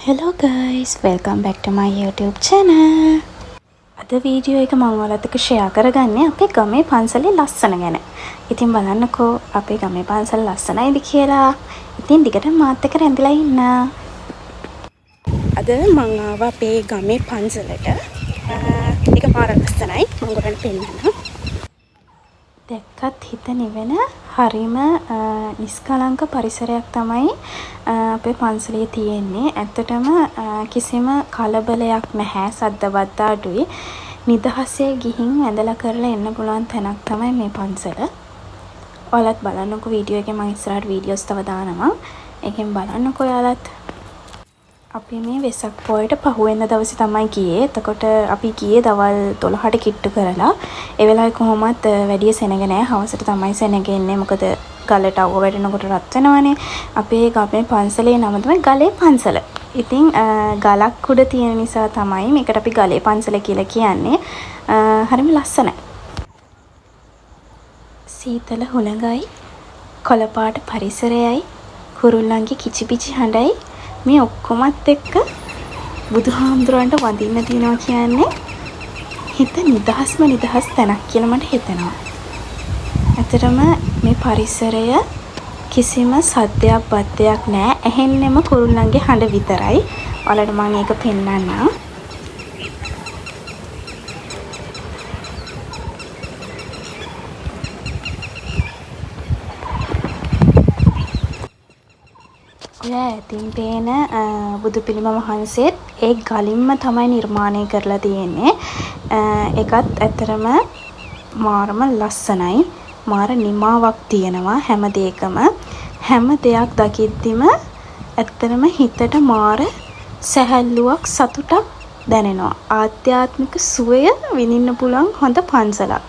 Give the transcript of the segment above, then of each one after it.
Hello guys, welcome back to my YouTube channel. අද video එක මම ඔයාලත් එක්ක ෂෙයා කරගන්නේ අපේ ගමේ පන්සලේ ලස්සන ගැන. ඉතින් බලන්නකෝ අපේ ගමේ පන්සල ලස්සනයිද කියලා. ඉතින් දිගට මාත් එක්ක රැඳිලා ඉන්න. අද මම ආවා අපේ ගමේ පන්සලට. ඒක මාර ලස්සනයි. මම ඔයාලට පෙන්නන්නම්. දැක්කත් හිත නිවෙන හරිම නිස්කලංක පරිසරයක් තමයි අපේ පන්සලේ තියෙන්නේ. ඇත්තටම කිසිම කලබලයක් නැහැ. සද්ද බද්ද අඩුයි. නිදහසේ ගිහින් වැඳලා කරලා එන්න පුළුවන් තැනක් තමයි මේ පන්සල. ඔයාලත් බලන්නකෝ වීඩියෝ එකේ මම ඉස්සරහට වීඩියෝස් තව දානවා. ඒකෙන් බලන්නකෝ ඔයාලත්. අපි මේ වෙසක් පොයට පහුවෙන්න දවසේ තමයි ගියේ. එතකොට අපි ගියේ දවල් 12ට කිට්ටු කරලා. ඒ වෙලාවේ කොහොමත් වැඩි සෙනග නැහැ. හවසට තමයි සෙනග එන්නේ. මොකද ගලට අවුව වැටෙනකොට රත් වෙනවනේ. අපේ ගමේ පන්සලේ නම තමයි ගලේ පන්සල. ඉතින් ගලක් උඩ තියෙන නිසා තමයි මේකට අපි ගලේ පන්සල කියලා කියන්නේ. හරිම ලස්සනයි. සීතල හුළඟයි, කොළපාට පරිසරයයි, කුරුල්ලන්ගේ කිචිපිචි හඬයි මේ ඔක්කොමත් එක්ක බුදුහාමුදුරන්ට වඳින්න තියනවා කියන්නේ හිත නිදහස්ම නිදහස් තැනක් කියලා මට හිතෙනවා. ඇත්තටම මේ පරිසරය කිසිම සද්දයක් බද්දයක් නැහැ. ඇහෙන්නෙම කුරුල්ලන්ගේ හඬ විතරයි. ඔයාලට මම ඒක පෙන්නන්නම්. ඔය ඇතින් පේන බුදු පිළිම වහන්සේත් ඒ ගලින්ම තමයි නිර්මාණය කරලා තියෙන්නේ. ඒකත් ඇත්තරම මාරම ලස්සනයි. මාර නිමාවක් තියෙනවා හැම දෙයකම. හැම දෙයක් දකිද්දිම ඇත්තරම හිතට මාර සැහැල්ලුවක් සතුටක් දැනෙනවා. ආධ්‍යාත්මික සුවය විඳින්න පුළුවන් හොඳ පන්සලක්.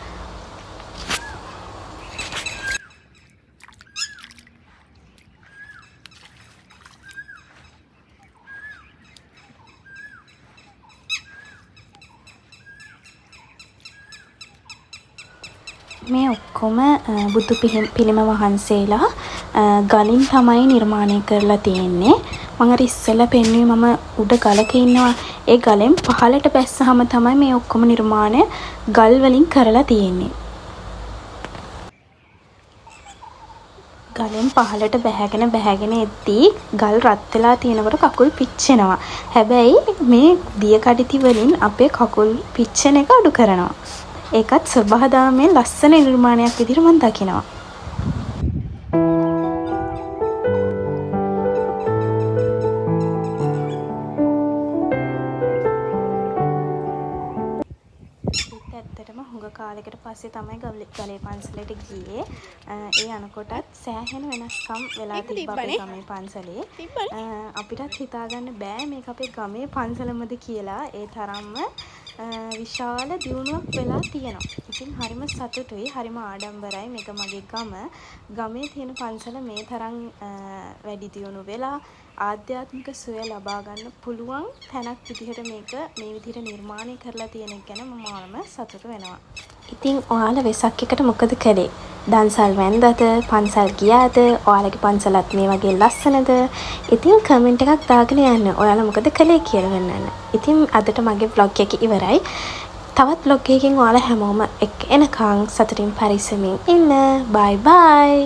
මේ ඔක්කොම බුදු පිළිම වහන්සේලා ගලින් තමයි නිර්මාණය කරලා තියෙන්නේ. මම අර ඉස්සෙල්ලා පෙන්නුවේ මම උඩ ගලක ඉන්නවා. ඒ ගලෙන් පහළට බැස්සහම තමයි මේ ඔක්කොම නිර්මාණය ගල් වලින් කරලා තියෙන්නේ. ගලෙන් පහළට බැහැගෙන එද්දී ගල් රත් වෙලා තියෙනකොට කකුල් පිච්චෙනවා. හැබැයි මේ දිය කඩਿති වලින් අපේ කකුල් පිච්චෙන එක අඩු කරනවා. ඒකත් සබහාදාමේ ලස්සන නිර්මාණයක් විදිහට මම දකිනවා. ඇත්තටම හුඟ කාලයකට පස්සේ තමයි ගලේ පන්සලට ගියේ. ඒ යනකොටත් සෑහෙන වෙනස්කම් වෙලා තිබ්බා අපේ ගමේ පන්සලේ. අපිටත් හිතාගන්න බෑ මේක අපේ ගමේ පන්සලමද කියලා. ඒ තරම්ම විශාල දියුණුවක් වෙලා තියෙනවා. ඉතින් හරිම සතුටුයි, හරිම ආඩම්බරයි. මේක මගේ ගම. ගමේ තියෙන පන්සල මේ තරම් වැඩි දියුණු වෙලා ආධ්‍යාත්මික සුවය ලබා ගන්න පුළුවන් තැනක් විදිහට මේක මේ විදිහට නිර්මාණය කරලා තියෙන එක ගැන මම මාරම සතුටු වෙනවා. ඉතින් ඔයාලා වෙසක් එකට මොකද කළේ? දන්සල් වැන්දද? පන්සල් ගියාද? ඔයාලගේ පන්සලත් මේ වගේ ලස්සනද? ඉතින් කමෙන්ට් එකක් දාගෙන යන්න. ඔයාලා මොකද කළේ කියලා වෙන්නන්න. ඉතින් අදට මගේ vlog එක ඉවරයි. තවත් vlog එකකින් ඔයාලා හැමෝම එක්ක එනකන් සතුටින් පරිස්සමින් ඉන්න. bye bye.